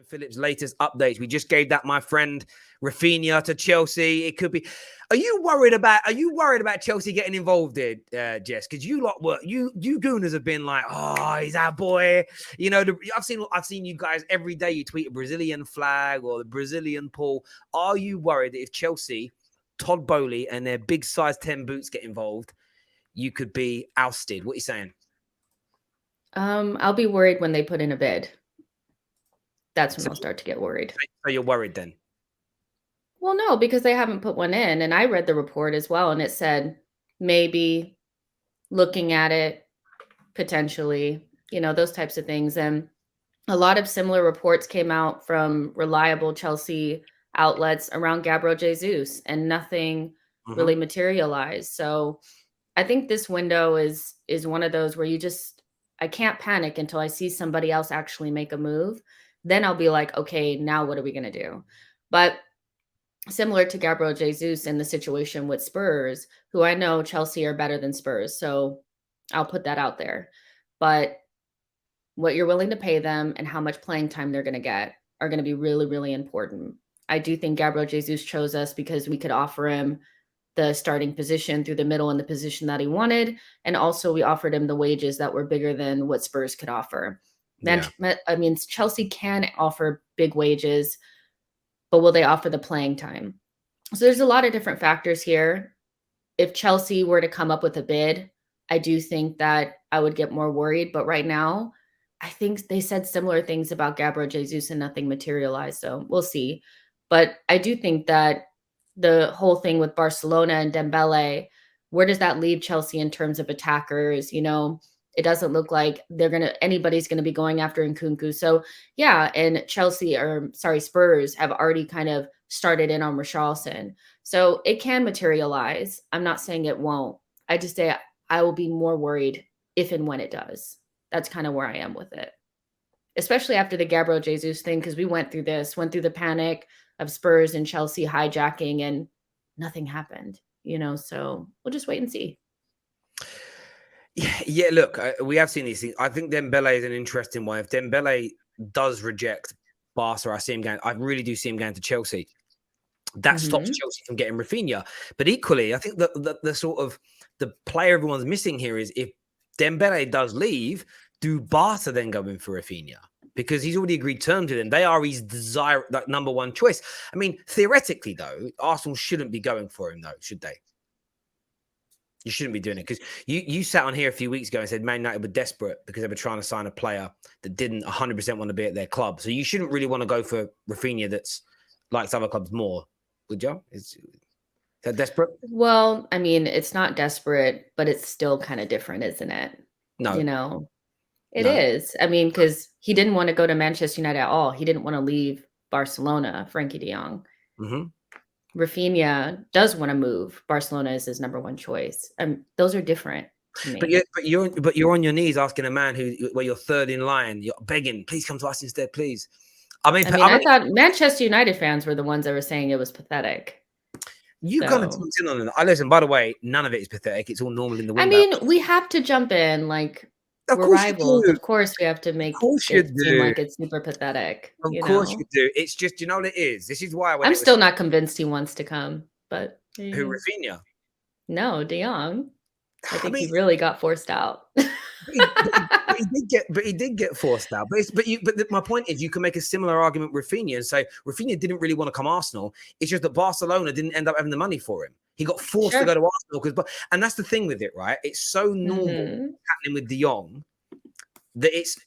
Phillips' latest updates. We just gave that, my friend, Raphinha to Chelsea. It could be. Are you worried about Chelsea getting involved here, Jess? Because you gooners have been like, oh, he's our boy. You know, I've seen you guys every day. You tweet a Brazilian flag or the Brazilian pole. Are you worried that if Chelsea, Todd Bowley, and their big size 10 boots get involved, you could be ousted? What are you saying? I'll be worried when they put in a bid. That's when I'll start to get worried. So you're worried then? Well, no, because they haven't put one in. And I read the report as well, and it said maybe looking at it, potentially, those types of things. And a lot of similar reports came out from reliable Chelsea outlets around Gabriel Jesus, and nothing really materialized. So I think this window is one of those where I can't panic until I see somebody else actually make a move. Then I'll be like, okay, now what are we going to do? But similar to Gabriel Jesus in the situation with Spurs, who I know Chelsea are better than Spurs. So I'll put that out there. But what you're willing to pay them and how much playing time they're going to get are going to be really, really important. I do think Gabriel Jesus chose us because we could offer him the starting position through the middle and the position that he wanted. And also we offered him the wages that were bigger than what Spurs could offer. I mean, Chelsea can offer big wages, but will they offer the playing time? So there's a lot of different factors here. If Chelsea were to come up with a bid, I do think that I would get more worried. But right now, I think they said similar things about Gabriel Jesus and nothing materialized. So we'll see. But I do think that the whole thing with Barcelona and Dembele, where does that leave Chelsea in terms of attackers? It doesn't look like anybody's going to be going after Nkunku. So yeah, and Spurs have already kind of started in on Richarlison. So it can materialize. I'm not saying it won't. I just say I will be more worried if and when it does. That's kind of where I am with it. Especially after the Gabriel Jesus thing, because we went through the panic of Spurs and Chelsea hijacking and nothing happened, so we'll just wait and see. Yeah, look, we have seen these things. I think Dembele is an interesting one. If Dembele does reject Barca, I really do see him going to Chelsea. That stops Chelsea from getting Raphinha. But equally, I think that the sort of the player everyone's missing here is if Dembele does leave, do Barca then go in for Raphinha? Because he's already agreed terms with them. They are his number one choice. I mean, theoretically, though, Arsenal shouldn't be going for him, though, should they? You shouldn't be doing it because you sat on here a few weeks ago and said Man United were desperate because they were trying to sign a player that didn't 100% want to be at their club. So you shouldn't really want to go for Raphinha that's likes other clubs more, would you? Is that desperate? Well, I mean, it's not desperate, but it's still kind of different, isn't it? No. It is. I mean, because he didn't want to go to Manchester United at all. He didn't want to leave Barcelona, Frankie de Jong. Raphinha does want to move. Barcelona is his number one choice. Those are different to me. But you're on your knees asking a man where you're third in line. You're begging, please come to us instead, please. I thought Manchester United fans were the ones that were saying it was pathetic. You kind of jumped in on it. Listen, by the way, none of it is pathetic. It's all normal in the window. I mean, we have to jump in. We're rivals. Of course, we have to make it seem like it's super pathetic. Of course you do. It's just, you know what it is? This is why I'm still not convinced he wants to come. But who, Raphinha? No, de Jong. I think he really got forced out. But he did get forced out. But my point is, you can make a similar argument with Raphinha and say Raphinha didn't really want to come Arsenal. It's just that Barcelona didn't end up having the money for him. He got forced to go to Arsenal and that's the thing with it, right? It's so normal happening with de Jong that it's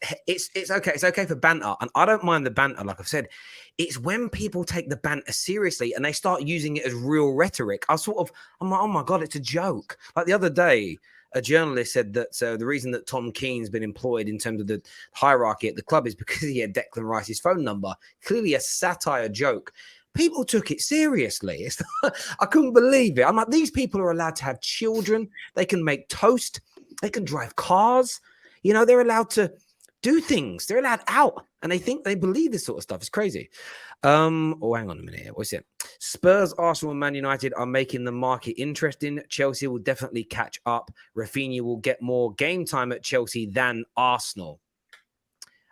okay. It's okay for banter, and I don't mind the banter. Like I've said, it's when people take the banter seriously and they start using it as real rhetoric. I'm like, oh my god, it's a joke. Like the other day, a journalist said that the reason that Tom Keane's been employed in terms of the hierarchy at the club is because he had Declan Rice's phone number. Clearly a satire joke. People took it seriously. I couldn't believe it. I'm like, these people are allowed to have children. They can make toast. They can drive cars. They're allowed to do things. They're allowed out. And they believe this sort of stuff. It's crazy. Hang on a minute here. What's it? Spurs, Arsenal, and Man United are making the market interesting. Chelsea will definitely catch up. Raphinha will get more game time at Chelsea than Arsenal.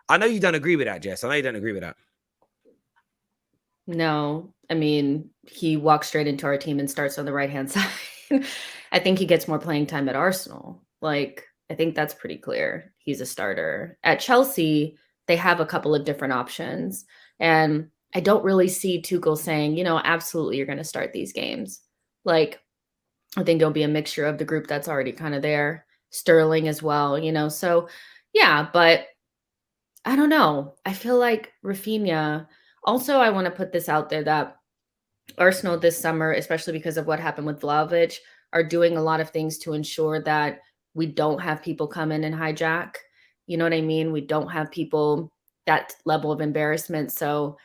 I know you don't agree with that, Jess. I know you don't agree with that. No, I mean, he walks straight into our team and starts on the right-hand side. I think he gets more playing time at Arsenal. Like, I think that's pretty clear. He's a starter. At Chelsea, they have a couple of different options, and I don't really see Tuchel saying, "Absolutely, you're gonna start these games." Like, I think it'll be a mixture of the group that's already kinda there, Sterling as well, so, yeah, but I don't know. I feel like Raphinha also, I wanna put this out there that Arsenal this summer, especially because of what happened with Vlahovic, are doing a lot of things to ensure that we don't have people come in and hijack. You know what I mean? We don't have people that level of embarrassment. So,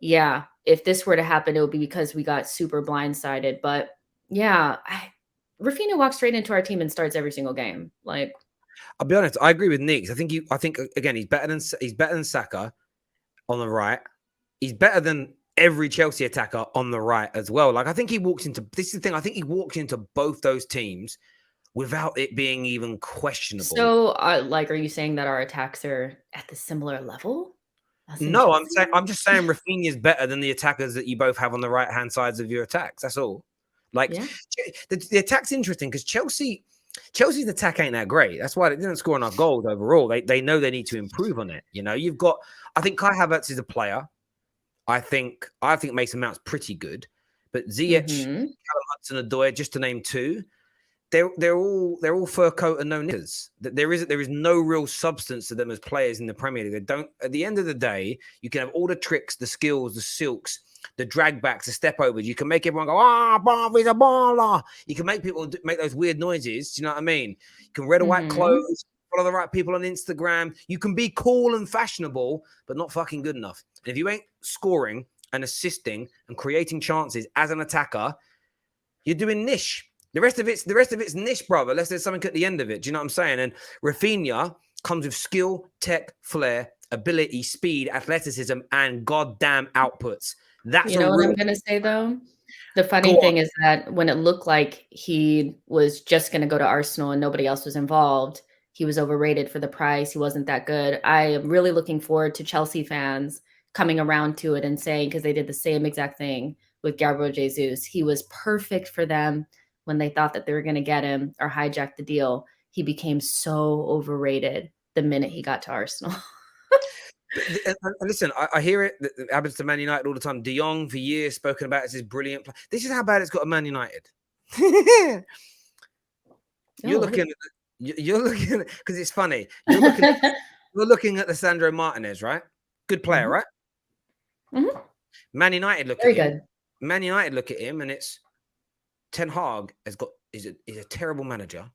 yeah, if this were to happen, it would be because we got super blindsided. But yeah, Rafina walks straight into our team and starts every single game. Like, I'll be honest. I agree with Nick. I think again, he's better than Saka on the right. He's better than every Chelsea attacker on the right as well. Like I think he walks into this is the thing. I think he walks into both those teams without it being even questionable. so, are you saying that our attacks are at the similar level? Us and No, Chelsea? I'm just saying Raphinha is better than the attackers that you both have on the right hand sides of your attacks. That's all. Like Yeah. the attack's interesting because Chelsea's attack ain't that great. That's why they didn't score enough goals overall. They know they need to improve on it. You've got. I think Kai Havertz is a player. I think Mason Mount's pretty good, but Ziyech, Mhm. Callum Hudson-Odoi, just to name two, they're all fur coat and no knickers. There is no real substance to them as players in the Premier League. They don't. At the end of the day, you can have all the tricks, the skills, the silks, the drag backs, the step overs. You can make everyone go Bobby's a baller. You can make people make those weird noises. Do you know what I mean? You can wear the white Mhm. clothes, follow the right people on Instagram. You can be cool and fashionable, but not fucking good enough. And if you ain't scoring and assisting and creating chances as an attacker, you're doing niche. The rest of it's niche, brother. Unless there's something at the end of it. Do you know what I'm saying? And Raphinha comes with skill, tech, flair, ability, speed, athleticism, and goddamn outputs. That's You a know what real I'm gonna say, though? The go funny on. thing is that when it looked like he was just gonna go to Arsenal and nobody else was involved, he was overrated for the price, he wasn't that good. I am really looking forward to Chelsea fans coming around to it and saying, because they did the same exact thing with Gabriel Jesus. He was perfect for them when they thought that they were gonna get him or hijack the deal. He became so overrated the minute he got to Arsenal. And listen, I hear it. It happens to Man United all the time. De Jong for years spoken about as his brilliant play. This is how bad it's got at Man United. Oh, you're what is looking at you're looking because it's funny. You're looking at Lissandro Martinez, right? Good player, Mhm, right? mhm. Man United look at Very him. good. Man United look at him, and it's Ten Hag is a terrible manager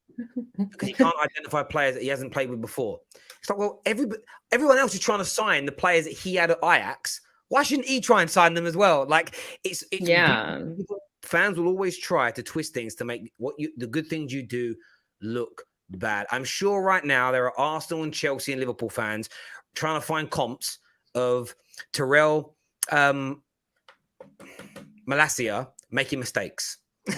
because he can't identify players that he hasn't played with before. It's like, well, everyone else is trying to sign the players that he had at Ajax. Why shouldn't he try and sign them as well? Like it's Yeah. fans will always try to twist things to make the good things you do look bad. I'm sure right now there are Arsenal and Chelsea and Liverpool fans trying to find comps of Terrell Malacia making mistakes. Do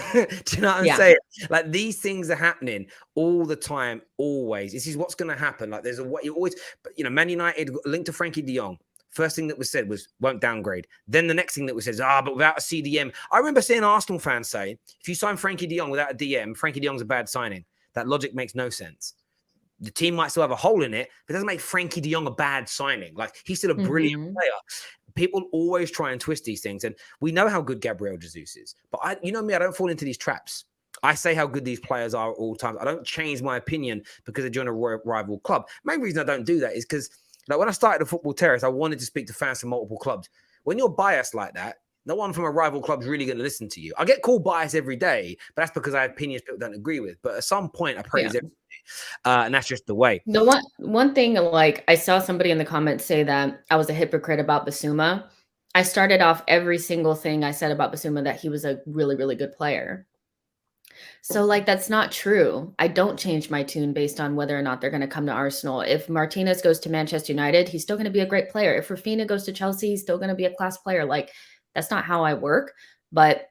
you know what I'm Yeah. saying? Like these things are happening all the time, always. This is what's going to happen. Like there's a what you always, but Man United linked to Frankie De Jong. First thing that was said was won't downgrade. Then the next thing that was said, but without a CDM. I remember seeing Arsenal fans say, if you sign Frankie De Jong without a DM, Frankie De Jong's a bad signing. That logic makes no sense. The team might still have a hole in it, but it doesn't make Frankie De Jong a bad signing. Like he's still a brilliant Mhm. player. People always try and twist these things, and we know how good Gabriel Jesus is. But you know me, I don't fall into these traps. I say how good these players are at all times. I don't change my opinion because they join a rival club. Main reason I don't do that is because, like, when I started the football terrace, I wanted to speak to fans from multiple clubs. When you're biased like that, no one from a rival club is really going to listen to you. I get called biased every day, but that's because I have opinions people don't agree with. But at some point, I praise Yeah. everybody, and that's just the way. The one thing, like, I saw somebody in the comments say that I was a hypocrite about Basuma. I started off every single thing I said about Basuma that he was a really, really good player. So, like, that's not true. I don't change my tune based on whether or not they're gonna come to Arsenal. If Martinez goes to Manchester United, he's still gonna be a great player. If Raphinha goes to Chelsea, he's still gonna be a class player. Like, that's not how I work, but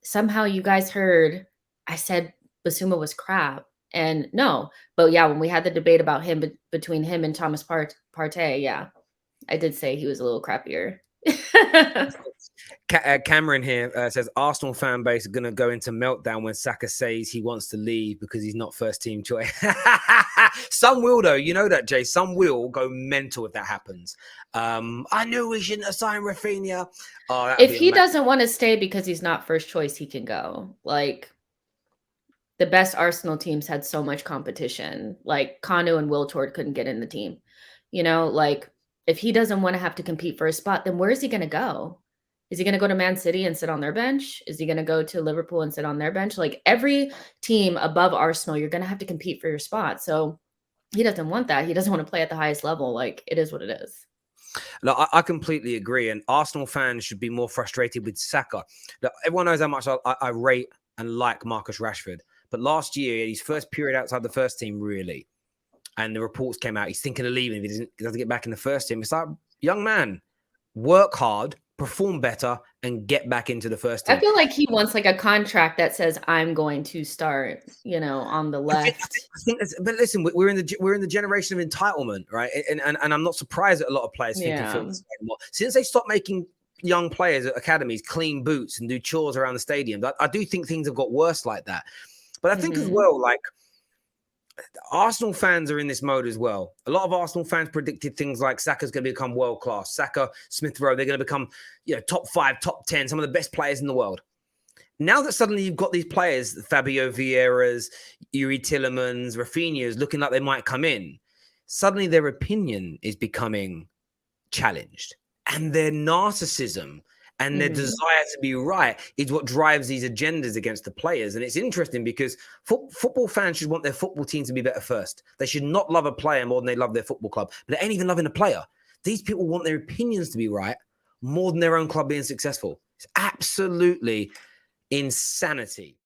somehow you guys heard I said Basuma was crap, and no. But yeah, when we had the debate about him between him and Thomas Partey, yeah, I did say he was a little crappier. Cameron here says Arsenal fan base are going to go into meltdown when Saka says he wants to leave because he's not first team choice. Some will, though. You know that, Jay. Some will go mental if that happens. I knew we shouldn't have signed Raphinha. Oh, If he doesn't want to stay because he's not first choice, he can go. Like, the best Arsenal teams had so much competition. Like, Kanu and Wiltord couldn't get in the team. You know, like, if he doesn't want to have to compete for a spot, then where is he going to go? Is he going to go to Man City and sit on their bench? Is he going to go to Liverpool and sit on their bench? Like, every team above Arsenal, you're going to have to compete for your spot. So he doesn't want that. He doesn't want to play at the highest level. Like, it is what it is. Look, I completely agree. And Arsenal fans should be more frustrated with Saka. Look, everyone knows how much I rate and like Marcus Rashford. But last year, his first period outside the first team, really, and the reports came out, he's thinking of leaving if he doesn't get back in the first team. It's like, young man, work hard, perform better, and get back into the first team. I feel like he wants like a contract that says I'm going to start, you know, on the left. I think but listen, we're in the generation of entitlement, right? And I'm not surprised that a lot of players think and feel the same. Since they stopped making young players at academies clean boots and do chores around the stadium, I do think things have got worse like that. But I think as well, like, Arsenal fans are in this mode as well. A lot of Arsenal fans predicted things like Saka's going to become world class. Saka, Smith Rowe, they're going to become, top 5, top 10, some of the best players in the world. Now that suddenly you've got these players, Fabio Vieira's, Yuri Tillemans, Raphinha's, looking like they might come in, suddenly their opinion is becoming challenged. And their narcissism and their desire to be right is what drives these agendas against the players. And it's interesting because football fans should want their football team to be better first. They should not love a player more than they love their football club. But they ain't even loving a player. These people want their opinions to be right more than their own club being successful. It's absolutely insanity.